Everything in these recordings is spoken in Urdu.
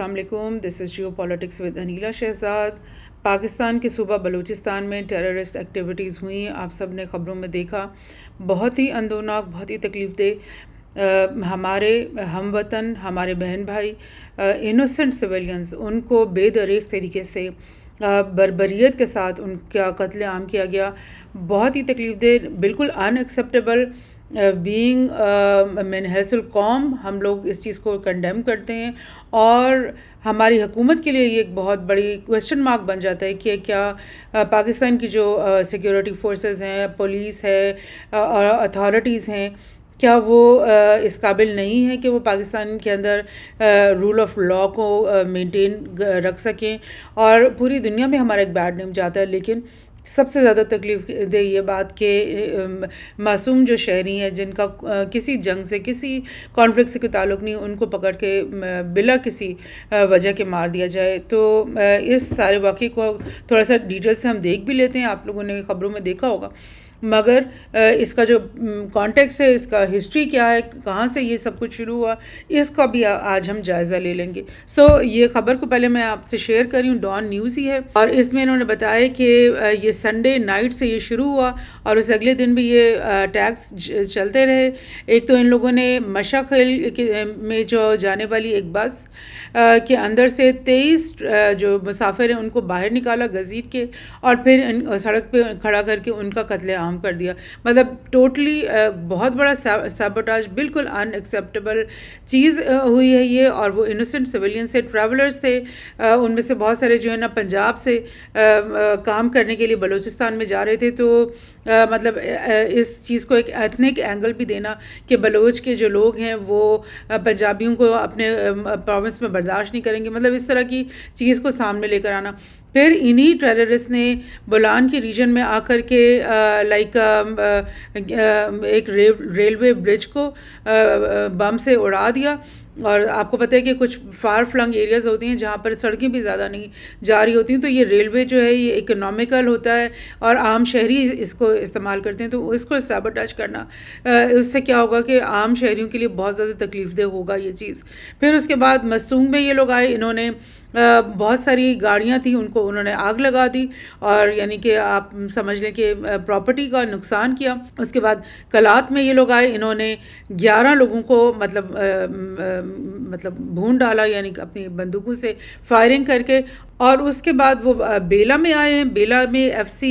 السلام علیکم، دس از جیو پالیٹکس ود انیلا شہزاد۔ پاکستان کے صوبہ بلوچستان میں ٹیررسٹ ایکٹیویٹیز ہوئیں، آپ سب نے خبروں میں دیکھا، بہت ہی اندوناک، بہت ہی تکلیف دہ۔ ہمارے ہم وطن، ہمارے بہن بھائی، انوسنٹ سویلینز، ان کو بے دریغ طریقے سے بربریت کے ساتھ ان کا قتل عام کیا گیا، بہت ہی تکلیف دہ، بالکل ان ایکسیپٹیبل۔ بینگ من حیث القوم ہم لوگ اس چیز کو کنڈیم کرتے ہیں، اور ہماری حکومت کے لیے یہ ایک بہت بڑی کویسچن مارک بن جاتا ہے کہ کیا پاکستان کی جو سیکیورٹی فورسز ہیں، پولیس ہے اور اتھارٹیز ہیں، کیا وہ اس قابل نہیں ہیں کہ وہ پاکستان کے اندر رول آف لاء کو مینٹین رکھ سکیں، اور پوری دنیا میں ہمارا ایک بیڈ نیم جاتا ہے۔ لیکن سب سے زیادہ تکلیف دہ یہ بات کہ معصوم جو شہری ہیں، جن کا کسی جنگ سے، کسی کانفلکٹ سے کوئی تعلق نہیں، ان کو پکڑ کے بلا کسی وجہ کے مار دیا جائے۔ تو اس سارے واقعے کو تھوڑا سا ڈیٹیل سے ہم دیکھ بھی لیتے ہیں، آپ لوگوں نے خبروں میں دیکھا ہوگا، مگر اس کا جو کانٹیکسٹ ہے، اس کا ہسٹری کیا ہے، کہاں سے یہ سب کچھ شروع ہوا، اس کا بھی آج ہم جائزہ لے لیں گے۔ یہ خبر کو پہلے میں آپ سے شیئر کر رہی ہوں، ڈان نیوز ہی ہے، اور اس میں انہوں نے بتایا کہ یہ سنڈے نائٹ سے یہ شروع ہوا اور اس اگلے دن بھی یہ اٹیکس چلتے رہے۔ ایک تو ان لوگوں نے مشاخیل میں جو جانے والی ایک بس کے اندر سے 23 جو مسافر ہیں ان کو باہر نکالا گھسیٹ کے، اور پھر سڑک پہ کھڑا کر کے ان کا قتل عام کر دیا۔ مطلب ٹوٹلی بہت بڑا سیبوٹاج، بالکل ان ایکسیپٹیبل چیز ہوئی ہے یہ، اور وہ انوسنٹ سویلین سے ٹریولرز تھے، ان میں سے بہت سارے جو ہے نا پنجاب سے کام کرنے کے لیے بلوچستان میں جا رہے تھے۔ تو مطلب اس چیز کو ایک ایتھنک اینگل بھی دینا کہ بلوچ کے جو لوگ ہیں وہ پنجابیوں کو اپنے پروونس میں برداشت نہیں کریں گے، مطلب اس طرح کی چیز کو سامنے لے کر آنا۔ پھر انہی ٹیررسٹ نے بولان کے ریجن میں آ کر کے لائک ایک ریلوے برج کو بم سے اڑا دیا، اور آپ کو پتہ ہے کہ کچھ فار فلنگ ایریاز ہوتی ہیں جہاں پر سڑکیں بھی زیادہ نہیں جا رہی ہوتی ہیں، تو یہ ریلوے جو ہے یہ اکنامیکل ہوتا ہے اور عام شہری اس کو استعمال کرتے ہیں، تو اس کو سیبوٹیج کرنا، اس سے کیا ہوگا کہ عام شہریوں کے لیے بہت زیادہ تکلیف دہ ہوگا یہ چیز۔ پھر اس کے بعد مستونگ میں یہ لوگ آئے، انہوں نے بہت ساری گاڑیاں تھیں ان کو انہوں نے آگ لگا دی، اور یعنی کہ آپ سمجھ لیں کہ پراپرٹی کا نقصان کیا۔ اس کے بعد کلات میں یہ لوگ آئے، انہوں نے 11 لوگوں کو مطلب بھون ڈالا، یعنی اپنی بندوقوں سے فائرنگ کر کے، اور اس کے بعد وہ بیلا میں آئے ہیں۔ بیلا میں ایف سی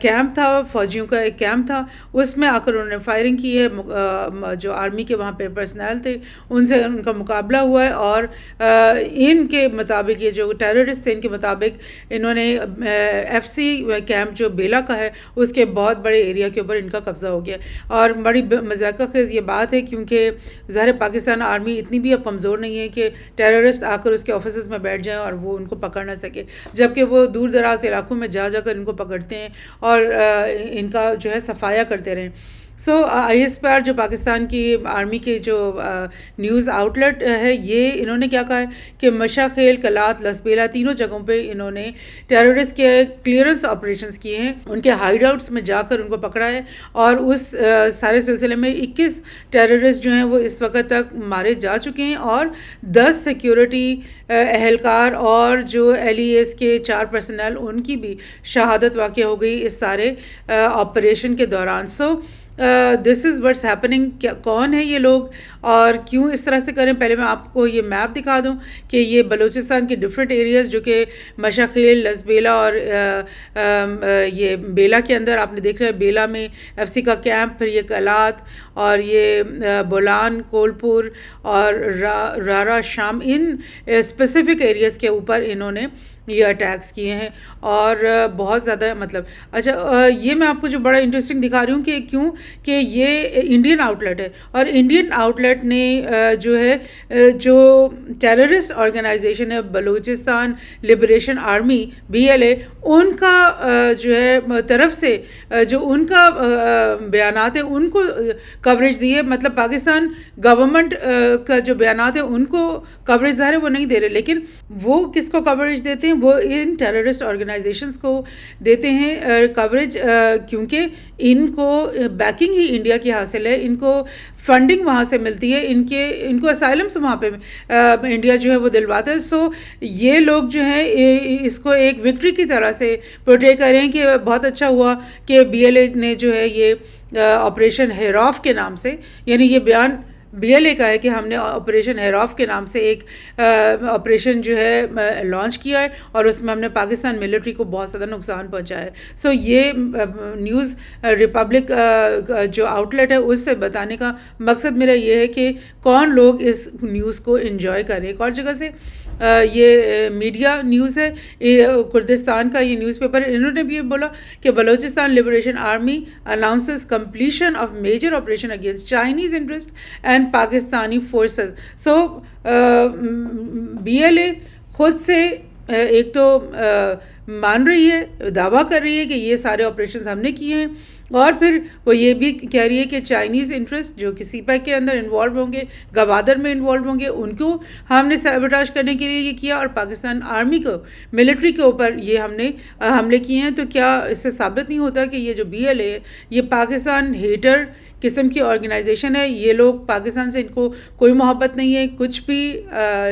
کیمپ تھا، فوجیوں کا ایک کیمپ تھا، اس میں آ کر انہوں نے فائرنگ کی ہے، جو آرمی کے وہاں پہ پرسنل تھے ان سے ان کا مقابلہ ہوا ہے، اور ان کے مطابق یہ جو ٹیررسٹ تھے ان کے مطابق انہوں نے ایف سی کیمپ جو بیلا کا ہے اس کے بہت بڑے ایریا کے اوپر ان کا قبضہ ہو گیا۔ اور بڑی مذاکرہ خیز یہ بات ہے کیونکہ ظاہر پاکستان آرمی اتنی بھی اب کمزور نہیں ہے کہ ٹیررسٹ آ کر اس کے آفیسز میں بیٹھ جائیں اور وہ ان کو پکڑ نہ سکے، جبکہ وہ دور دراز علاقوں میں جا کر ان کو پکڑتے ہیں اور ان کا جو ہے صفایا کرتے رہیں۔ آئی ایس پی آر جو پاکستان کی آرمی کے جو نیوز آؤٹ لیٹ ہے، یہ انہوں نے کیا کہا ہے کہ مشاخیل، کلات، لسبیلا تینوں جگہوں پہ انہوں نے ٹیررسٹ کے کلیئرنس آپریشنز کیے ہیں، ان کے ہائیڈ آؤٹس میں جا کر ان کو پکڑا ہے، اور اس سارے سلسلے میں 21 ٹیررسٹ جو ہیں وہ اس وقت تک مارے جا چکے ہیں، اور 10 سیکیورٹی اہلکار اور جو ایل ای ایس کے 4 پرسنل ان کی بھی شہادت واقع ہو گئی اس سارے آپریشن کے دوران۔ دس از واٹس ہیپننگ۔ کون ہے یہ لوگ اور کیوں اس طرح سے کریں؟ پہلے میں آپ کو یہ میپ دکھا دوں کہ یہ بلوچستان کے ڈفرینٹ ایریاز جو کہ مشاخیل، لسبیلا اور یہ بیلا کے اندر آپ نے دیکھ رہا ہے، بیلا میں ایف سی کا کیمپ، پھر یہ کلات اور یہ بولان، کولپور اور رارا شام، ان اسپیسیفک ایریاز کے اوپر انہوں نے یہ اٹیکس کیے ہیں، اور بہت زیادہ مطلب اچھا یہ میں آپ کو جو بڑا انٹرسٹنگ دکھا رہی ہوں کہ کیوں کہ یہ انڈین آؤٹ لیٹ ہے، اور انڈین آؤٹ لیٹ نے جو ہے جو ٹیررسٹ آرگنائزیشن ہے بلوچستان لبریشن آرمی BLA، ان کا جو ہے طرف سے جو ان کا بیانات ہیں ان کو کوریج دی ہے۔ مطلب پاکستان گورنمنٹ کا جو بیانات ہیں ان کو کوریج ظاہر ہے وہ نہیں دے رہے، لیکن وہ کس کو کوریج دیتے ہیں؟ وہ ان ٹیررسٹ آرگنائزیشنس کو دیتے ہیں کوریج، کیونکہ ان کو بیکنگ ہی انڈیا کی حاصل ہے، ان کو فنڈنگ وہاں سے ملتی ہے، ان کو اسائلمس وہاں پہ انڈیا جو ہے وہ دلواتا ہے. سو یہ لوگ جو ہیں اس کو ایک وکٹری کی طرح سے پورٹری کریں کہ بہت اچھا ہوا کہ بی ایل اے نے جو ہے یہ آپریشن ہیراف کے نام سے، یعنی یہ بیان بی ایل اے کا ہے کہ ہم نے آپریشن ہیراف کے نام سے ایک آپریشن جو ہے لانچ کیا ہے، اور اس میں ہم نے پاکستان ملٹری کو بہت زیادہ نقصان پہنچایا ہے. سو یہ نیوز ریپبلک جو آؤٹ لیٹ ہے اس سے بتانے کا مقصد میرا یہ ہے کہ کون لوگ اس نیوز کو انجوائے کریں. ایک اور جگہ سے یہ میڈیا نیوز ہے، کردستان کا یہ نیوز پیپر ہے، انہوں نے بھی یہ بولا کہ Balochistan Liberation Army announces completion of major operation against Chinese interest and Pakistani forces. So B L A خود سے ایک تو مان رہی ہے، دعویٰ کر رہی ہے کہ یہ سارے آپریشنز ہم نے کیے ہیں، اور پھر وہ یہ بھی کہہ رہی ہے کہ چائنیز انٹرسٹ جو کہ سی پیک کے اندر انوالو ہوں گے، گوادر میں انوالو ہوں گے، ان کو ہم نے سیبوٹاج کرنے کے لیے یہ کیا، اور پاکستان آرمی کو، ملٹری کے اوپر یہ ہم نے حملے کیے ہیں. تو کیا اس سے ثابت نہیں ہوتا کہ یہ جو بی ایل اے ہے یہ پاکستان ہیٹر قسم کی آرگنائزیشن ہے؟ یہ لوگ پاکستان سے ان کو کوئی محبت نہیں ہے، کچھ بھی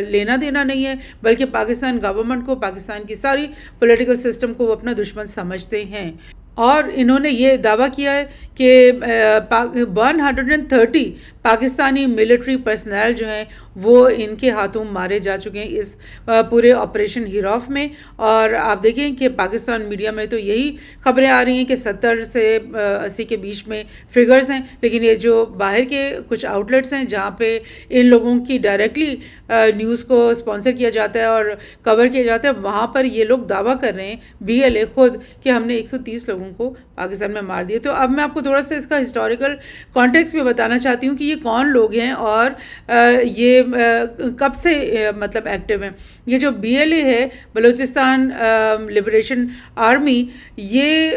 لینا دینا نہیں ہے، بلکہ پاکستان گورنمنٹ کو، پاکستان کی ساری پولیٹیکل سسٹم کو وہ اپنا دشمن سمجھتے ہیں. اور انہوں نے یہ دعویٰ کیا ہے کہ 130 پاکستانی ملٹری پرسنل جو ہیں وہ ان کے ہاتھوں مارے جا چکے ہیں اس پورے آپریشن ہیراف میں. اور آپ دیکھیں کہ پاکستان میڈیا میں تو یہی خبریں آ رہی ہیں کہ 70 سے 80 کے بیچ میں فگرز ہیں، لیکن یہ جو باہر کے کچھ آؤٹ لیٹس ہیں جہاں پہ ان لوگوں کی ڈائریکٹلی نیوز کو اسپانسر کیا جاتا ہے اور کور کیا جاتا ہے، وہاں پر یہ لوگ دعویٰ کر رہے ہیں بی ایل اے خود کہ ہم نے 130 لوگوں کو پاکستان میں مار دیا. تو اب میں آپ کو تھوڑا سا اس کا ہسٹوریکل کانٹیکس بھی بتانا چاہتی ہوں کہ یہ کون لوگ ہیں اور یہ کب سے مطلب ایکٹیو ہیں. یہ جو بی ایل اے ہے، بلوچستان لبریشن آرمی، یہ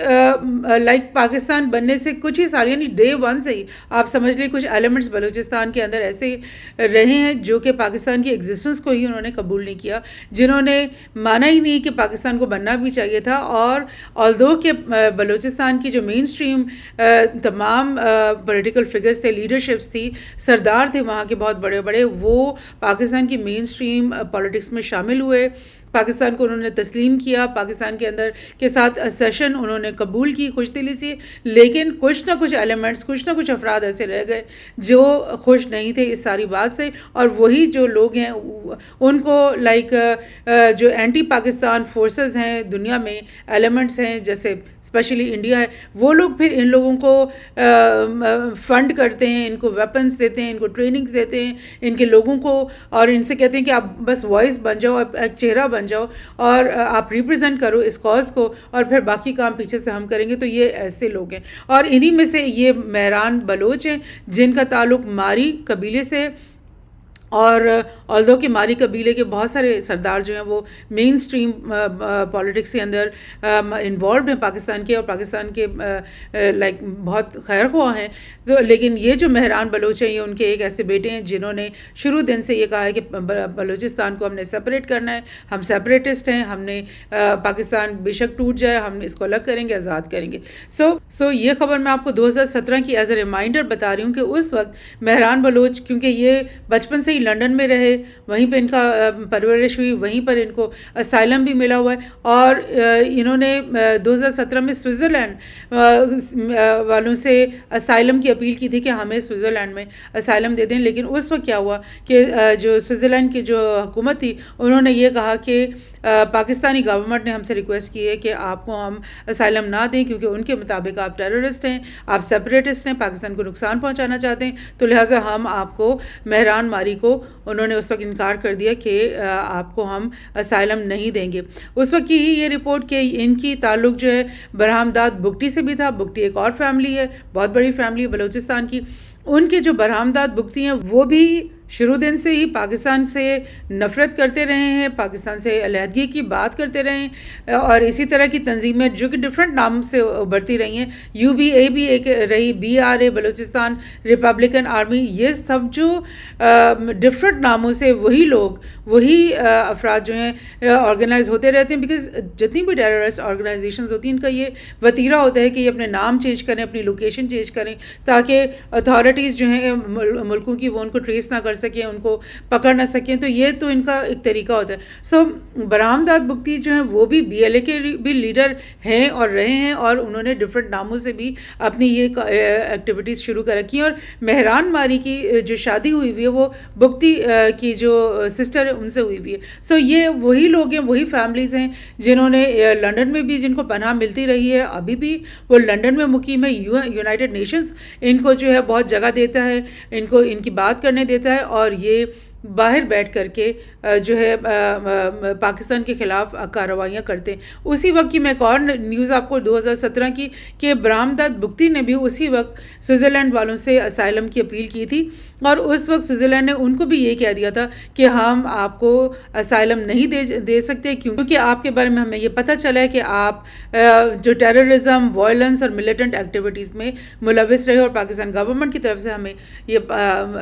لائک پاکستان بننے سے کچھ ہی سال، یعنی ڈے 1 سے ہی آپ سمجھ لیں کچھ ایلیمنٹس بلوچستان کے اندر ایسے رہے ہیں جو کہ پاکستان کی ایگزسٹنس کو ہی انہوں نے قبول نہیں کیا، جنہوں نے مانا ہی نہیں کہ پاکستان کو بننا بھی چاہیے تھا. اور آلدو کہ بلوچستان کی جو مین اسٹریم تمام پولیٹیکل فگرز تھے، لیڈرشپس تھی، سردار تھے وہاں کے بہت بڑے بڑے، وہ پاکستان کی مین اسٹریم پالیٹکس میں شامل ہوئے، پاکستان کو انہوں نے تسلیم کیا، پاکستان کے اندر کے ساتھ سیشن انہوں نے قبول کی خوش دلی سے. لیکن کچھ نہ کچھ ایلیمنٹس، کچھ نہ کچھ افراد ایسے رہ گئے جو خوش نہیں تھے اس ساری بات سے، اور وہی جو لوگ ہیں ان کو لائک جو اینٹی پاکستان فورسز ہیں دنیا میں، ایلیمنٹس ہیں جیسے اسپیشلی انڈیا ہے، وہ لوگ پھر ان لوگوں کو فنڈ کرتے ہیں، ان کو ویپنز دیتے ہیں، ان کو ٹریننگز دیتے ہیں، ان کے لوگوں کو، اور ان سے کہتے ہیں کہ آپ بس وائس بن جاؤ، ایک چہرہ بن جاؤ، اور آپ ریپرزینٹ کرو اس کاز کو، اور پھر باقی کام پیچھے سے ہم کریں گے. تو یہ ایسے لوگ ہیں، اور انہی میں سے یہ مہران بلوچ ہیں جن کا تعلق ماری قبیلے سے. اور آلدو کہ ماری قبیلے کے بہت سارے سردار جو ہیں وہ مین اسٹریم پالیٹکس کے اندر انوالوڈ ہیں پاکستان کے، اور پاکستان کے لائک بہت خیر خواہ ہیں. تو لیکن یہ جو مہران بلوچ ہیں، یہ ان کے ایک ایسے بیٹے ہیں جنہوں نے شروع دن سے یہ کہا ہے کہ بلوچستان کو ہم نے سپریٹ کرنا ہے، ہم سپریٹسٹ ہیں، ہم نے پاکستان بے شک ٹوٹ جائے ہم اس کو الگ کریں گے، آزاد کریں گے. سو یہ خبر میں آپ کو 2017 کی ایز اے ریمائنڈر بتا رہی ہوں کہ اس وقت مہران بلوچ، کیونکہ یہ بچپن سے ہی لنڈن میں رہے، وہیں پہ ان کا پرورش ہوئی، وہیں پر ان کو اسائلم بھی ملا ہوا ہے، اور انہوں نے 2017 میں سوئٹزرلینڈ والوں سے اسائلم کی اپیل کی تھی کہ ہمیں سوئٹزرلینڈ میں اسائلم دے دیں. لیکن اس وقت کیا ہوا کہ جو سوئٹزرلینڈ کی جو حکومت تھی انہوں نے یہ کہا کہ پاکستانی گورنمنٹ نے ہم سے ریکویسٹ کی ہے کہ آپ کو ہم اسائلم نہ دیں، کیونکہ ان کے مطابق آپ ٹیررسٹ ہیں، آپ سپریٹسٹ ہیں، پاکستان کو نقصان پہنچانا چاہتے ہیں، تو لہٰذا ہم آپ کو مہران ماری کو انہوں نے اس وقت انکار کر دیا کہ آپ کو ہم اسائلم نہیں دیں گے. اس وقت کی ہی یہ رپورٹ کہ ان کی تعلق جو ہے برہمداد بگٹی سے بھی تھا. بگٹی ایک اور فیملی ہے، بہت بڑی فیملی بلوچستان کی. ان کے جو برہمداد بگٹی ہیں وہ بھی شروع دن سے ہی پاکستان سے نفرت کرتے رہے ہیں، پاکستان سے علیحدگی کی بات کرتے رہے ہیں، اور اسی طرح کی تنظیمیں جو کہ ڈفرینٹ نام سے ابھرتی رہی ہیں، UBA بھی ایک رہی، BRA بلوچستان ریپبلکن آرمی، یہ سب جو ڈفرینٹ ناموں سے وہی لوگ، وہی افراد جو ہیں آرگنائز ہوتے رہتے ہیں، بیکاز جتنی بھی ٹیررسٹ آرگنائزیشنز ہوتی ہیں ان کا یہ وتیرہ ہوتا ہے کہ یہ اپنے نام چینج کریں، اپنی لوکیشن چینج کریں، تاکہ اتھارٹیز جو ہیں ملکوں کی وہ ان کو ٹریس نہ کر سکیں، ان کو پکڑ نہ سکیں. تو یہ تو ان کا ایک طریقہ ہوتا ہے. سو برآمدات بگٹی جو ہیں وہ بھی BLA کے بھی لیڈر ہیں اور رہے ہیں، اور انہوں نے ڈفرینٹ ناموں سے بھی اپنی یہ ایکٹیویٹیز شروع کر رکھی ہیں. اور مہران ماری کی جو شادی ہوئی ہوئی ہے وہ بگٹی کی جو سسٹر ہے ان سے ہوئی ہوئی ہے. سو یہ وہی لوگ ہیں، وہی فیملیز ہیں جنہوں نے لنڈن میں بھی جن کو پناہ ملتی رہی ہے، ابھی بھی وہ لنڈن میں مقیم ہے. یونائٹڈ نیشنز ان کو جو ہے بہت جگہ دیتا ہے، ان کو ان کی بات کرنے دیتا ہے، اور یہ باہر بیٹھ کر کے جو ہے پاکستان کے خلاف کارروائیاں کرتے ہیں. اسی وقت کی میں ایک اور نیوز آپ کو 2017 کی کہ برآمدات بگٹی نے بھی اسی وقت سوئٹزرلینڈ والوں سے اسائلم کی اپیل کی تھی، اور اس وقت سوئٹزرلینڈ نے ان کو بھی یہ کہہ دیا تھا کہ ہم آپ کو اسائلم نہیں دے سکتے، کیونکہ آپ کے بارے میں ہمیں یہ پتہ چلا ہے کہ آپ جو ٹیررزم، وائلنس اور ملیٹنٹ ایکٹیویٹیز میں ملوث رہے، اور پاکستان گورنمنٹ کی طرف سے ہمیں یہ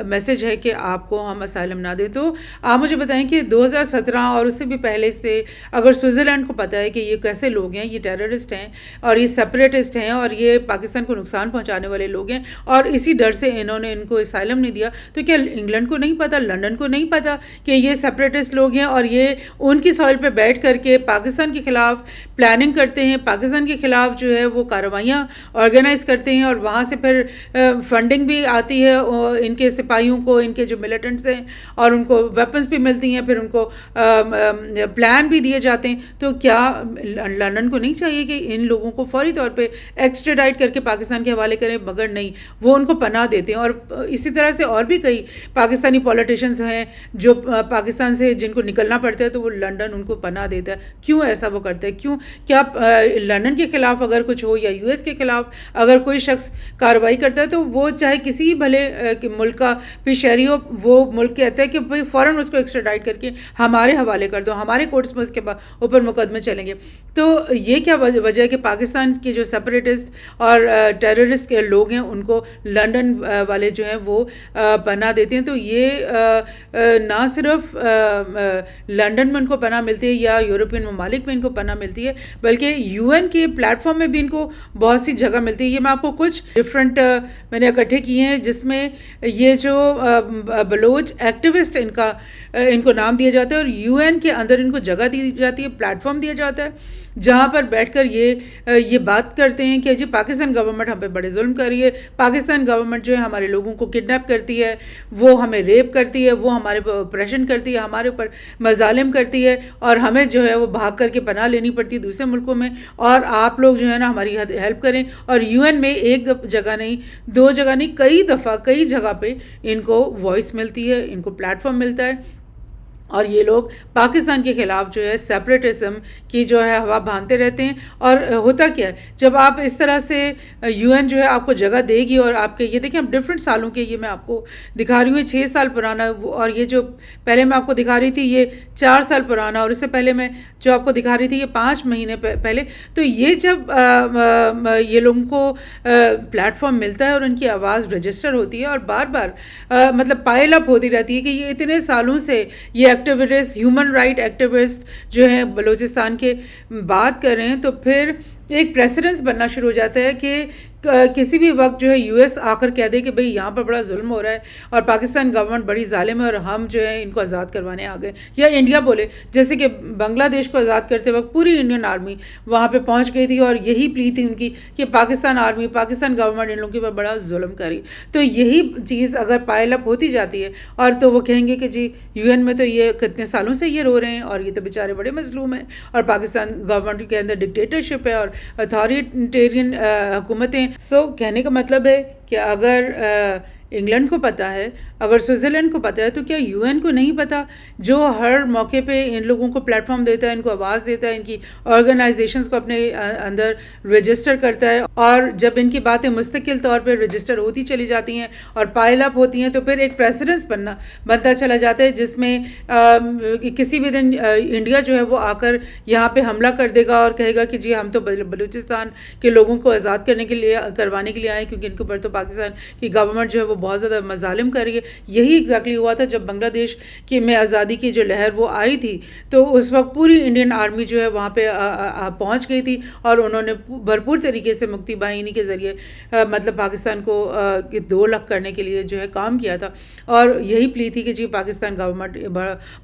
میسج ہے کہ آپ کو ہم اسائلم نہ دیں. تو آپ مجھے بتائیں کہ 2017 اور اس سے بھی پہلے سے اگر سوئٹزرلینڈ کو پتہ ہے کہ یہ کیسے لوگ ہیں، یہ ٹیررسٹ ہیں اور یہ سپریٹسٹ ہیں اور یہ پاکستان کو نقصان پہنچانے والے لوگ ہیں، اور اسی ڈر سے انہوں نے ان کو اسائلم نہیں دیا، تو کیا انگلینڈ کو نہیں پتہ، لنڈن کو نہیں پتہ کہ یہ سپریٹسٹ لوگ ہیں اور یہ ان کی سوئل پہ بیٹھ کر کے پاکستان کے خلاف پلاننگ کرتے ہیں، پاکستان کے خلاف جو ہے وہ کارروائیاں آرگنائز کرتے ہیں، اور وہاں سے پھر فنڈنگ بھی آتی ہے ان کے سپاہیوں کو، ان کے جو ملیٹنٹس ہیں، اور ان کو ویپنز بھی ملتی ہیں، پھر ان کو پلان بھی دیے جاتے ہیں. تو کیا لنڈن کو نہیں چاہیے کہ ان لوگوں کو فوری طور پہ ایکسٹریڈائٹ کر کے پاکستان کے حوالے کریں؟ مگر نہیں، وہ ان کو پناہ دیتے ہیں. اور اسی طرح سے اور بھی کئی پاکستانی پولیٹیشینز ہیں جو پاکستان سے جن کو نکلنا پڑتا ہے تو وہ لنڈن ان کو پناہ دیتا ہے. کیوں ایسا وہ کرتا ہے؟ کیوں؟ کیا لنڈن کے خلاف اگر کچھ ہو یا US کے خلاف اگر کوئی شخص کارروائی کرتا ہے تو وہ چاہے کسی بھلے ملک کا بھی شہری ہو، وہ ملک کہتا ہے کہ بھائی فوراً اس کو ایکسٹریڈائٹ کر کے ہمارے حوالے کر دو، ہمارے کورٹس میں اس کے اوپر مقدمے چلیں گے. تو یہ کیا وجہ ہے کہ پاکستان کے جو سپریٹسٹ اور ٹیررسٹ کے لوگ ہیں ان کو لنڈن والے جو ہیں وہ پناہ دیتے ہیں؟ تو یہ نہ صرف لنڈن میں ان کو پناہ ملتی ہے یا یورپین ممالک میں ان کو پناہ ملتی ہے، بلکہ UN کے پلیٹ فارم میں بھی ان کو بہت سی جگہ ملتی ہے. یہ میں آپ کو کچھ ڈفرینٹ میں نے اکٹھے کیے ہیں جس میں یہ جو بلوچ ایکٹیوسٹ ان کو نام دیا جاتا ہے، اور UN کے اندر ان کو جگہ دی جاتی ہے، پلیٹ فارم دیا جاتا ہے جہاں پر بیٹھ کر یہ بات کرتے ہیں کہ جی پاکستان گورنمنٹ ہم پہ بڑے ظلم کر رہی ہے، پاکستان گورنمنٹ جو ہے ہمارے لوگوں کو کڈنیپ کرتی ہے، وہ ہمیں ریپ کرتی ہے، وہ ہمارے اوپر آپریشن کرتی ہے، ہمارے اوپر مظالم کرتی ہے، اور ہمیں جو ہے وہ بھاگ کر کے پناہ لینی پڑتی ہے دوسرے ملکوں میں، اور آپ لوگ جو ہے نا ہماری ہیلپ کریں. اور UN میں ایک جگہ نہیں، دو جگہ نہیں، کئی دفعہ کئی جگہ پہ ان کو وائس ملتی ہے، ان کو پلیٹ فارم ملتا ہے، اور یہ لوگ پاکستان کے خلاف جو ہے سیپریٹزم کی جو ہے ہوا باندھتے رہتے ہیں. اور ہوتا کیا ہے جب آپ اس طرح سے UN جو ہے آپ کو جگہ دے گی، اور آپ کے یہ دیکھیں اب ڈفرینٹ سالوں کے یہ میں آپ کو دکھا رہی ہوں، 6 سال پرانا، اور یہ جو پہلے میں آپ کو دکھا رہی تھی یہ 4 سال پرانا، اور اس سے پہلے میں جو آپ کو دکھا رہی تھی یہ 5 مہینے پہلے. تو یہ جب یہ لوگوں کو پلیٹ فارم ملتا ہے اور ان کی آواز رجسٹر ہوتی ہے اور بار بار مطلب پائل اپ ہوتی رہتی ہے کہ یہ اتنے سالوں سے یہ ایکٹیوسٹ، ہیومن رائٹ ایکٹیوسٹ جو ہیں بلوچستان کے بات کر رہے ہیں، تو پھر ایک پریسیڈنس بننا شروع ہو جاتا ہے کہ کسی بھی وقت جو ہے US آ کر کہہ دے کہ بھئی یہاں پر بڑا ظلم ہو رہا ہے اور پاکستان گورنمنٹ بڑی ظالم ہے اور ہم جو ہے ان کو آزاد کروانے آ گئے. یا انڈیا بولے، جیسے کہ بنگلہ دیش کو آزاد کرتے وقت پوری انڈین آرمی وہاں پہ پہنچ گئی تھی اور یہی پلی تھی ان کی کہ پاکستان آرمی، پاکستان گورنمنٹ ان لوگوں کے اوپر بڑا ظلم کری. تو یہی چیز اگر پائل اپ ہوتی جاتی ہے اور تو وہ کہیں گے کہ جی UN میں تو یہ کتنے سالوں سے یہ رو رہے ہیں اور یہ تو بیچارے بڑے مظلوم ہیں، اور پاکستان گورنمنٹ کے اندر ڈکٹیٹرشپ ہے اور اتھارٹیرین حکومتیں. سو کہنے کا مطلب ہے کہ اگر انگلینڈ کو پتہ ہے، اگر سوئٹزرلینڈ کو پتہ ہے، تو کیا یو این کو نہیں پتہ، جو ہر موقع پہ ان لوگوں کو پلیٹ فارم دیتا ہے، ان کو آواز دیتا ہے، ان کی آرگنائزیشنز کو اپنے اندر رجسٹر کرتا ہے، اور جب ان کی باتیں مستقل طور پہ رجسٹر ہوتی چلی جاتی ہیں اور پائل اپ ہوتی ہیں، تو پھر ایک پریسیڈنس بنتا چلا جاتا ہے، جس میں کسی بھی دن انڈیا جو ہے وہ آ کر یہاں پہ حملہ کر دے گا اور کہے گا کہ جی ہم تو بلوچستان کے لوگوں کو آزاد کروانے کے لیے آئے، کیونکہ ان کے اوپر تو پاکستان کی گورنمنٹ جو ہے وہ بہت زیادہ مظالم کر رہی ہے. یہی ایگزیکٹلی ہوا تھا جب بنگلہ دیش میں آزادی کی جو لہر وہ آئی تھی، تو اس وقت پوری انڈین آرمی جو ہے وہاں پہ پہنچ گئی تھی، اور انہوں نے بھرپور طریقے سے مکتی باہنی کے ذریعے مطلب پاکستان کو 2 الگ کرنے کے لیے جو ہے کام کیا تھا، اور یہی پلی تھی کہ جی پاکستان گورنمنٹ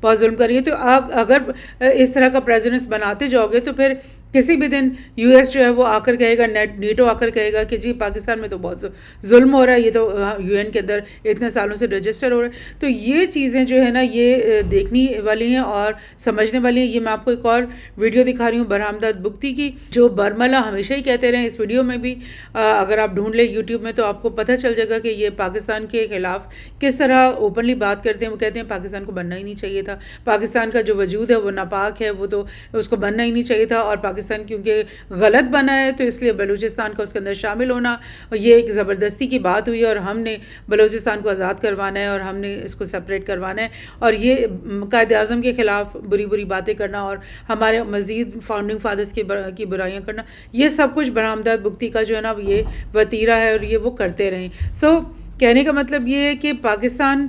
بہت ظلم کر رہی ہے. تو اگر اس طرح کا پریزیڈنس بناتے جاؤ گے تو پھر کسی بھی دن یو ایس جو ہے وہ آ کر کہے گا، نیٹو آ کر کہے گا کہ جی پاکستان میں تو بہت ظلم ہو رہا ہے، یہ تو یو این کے اندر اتنے سالوں سے رجسٹر ہو رہا ہے. تو یہ چیزیں جو ہے نا یہ دیکھنے والی ہیں اور سمجھنے والی ہیں. یہ میں آپ کو ایک اور ویڈیو دکھا رہی ہوں برہمداد بگٹی کی، جو برملا ہمیشہ ہی کہتے رہے. اس ویڈیو میں بھی اگر آپ ڈھونڈ لیں یوٹیوب میں تو آپ کو پتہ چل جائے گا کہ یہ پاکستان کے خلاف کس طرح اوپنلی بات کرتے ہیں. وہ کہتے ہیں پاکستان کو بننا ہی نہیں چاہیے تھا، پاکستان کا جو وجود ہے وہ ناپاک ہے، وہ تو اس کو بننا ہی نہیں چاہیے تھا، اور پاکستان کیونکہ غلط بنا ہے تو اس لیے بلوچستان کا اس کے اندر شامل ہونا یہ ایک زبردستی کی بات ہوئی، اور ہم نے بلوچستان کو آزاد کروانا ہے اور ہم نے اس کو سپریٹ کروانا ہے. اور یہ قائد اعظم کے خلاف بری بری باتیں کرنا اور ہمارے مزید فاؤنڈنگ فادرز کی برائیاں کرنا، یہ سب کچھ برہمداد بگٹی کا جو ہے نا یہ وتیرہ ہے، اور یہ وہ کرتے رہیں. کہنے کا مطلب یہ ہے کہ پاکستان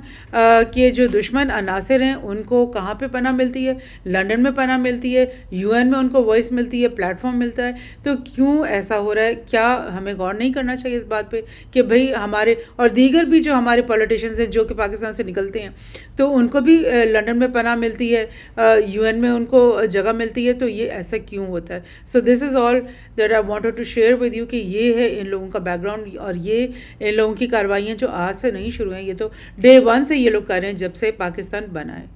کے جو دشمن عناصر ہیں ان کو کہاں پہ پناہ ملتی ہے؟ لنڈن میں پناہ ملتی ہے، یو این میں ان کو وائس ملتی ہے، پلیٹ فارم ملتا ہے. تو کیوں ایسا ہو رہا ہے؟ کیا ہمیں غور نہیں کرنا چاہیے اس بات پہ کہ بھئی ہمارے اور دیگر بھی جو ہمارے پولیٹیشنز ہیں جو کہ پاکستان سے نکلتے ہیں تو ان کو بھی لنڈن میں پناہ ملتی ہے، یو این میں ان کو جگہ ملتی ہے. تو یہ ایسا کیوں ہوتا ہے؟ So this is all that I wanted to share with you کہ یہ ہے ان لوگوں کا بیک گراؤنڈ، اور یہ ان لوگوں کی کارروائیاں جو آج سے نہیں شروع ہیں، یہ تو ڈے 1 سے یہ لوگ کر رہے ہیں جب سے پاکستان بنا ہے.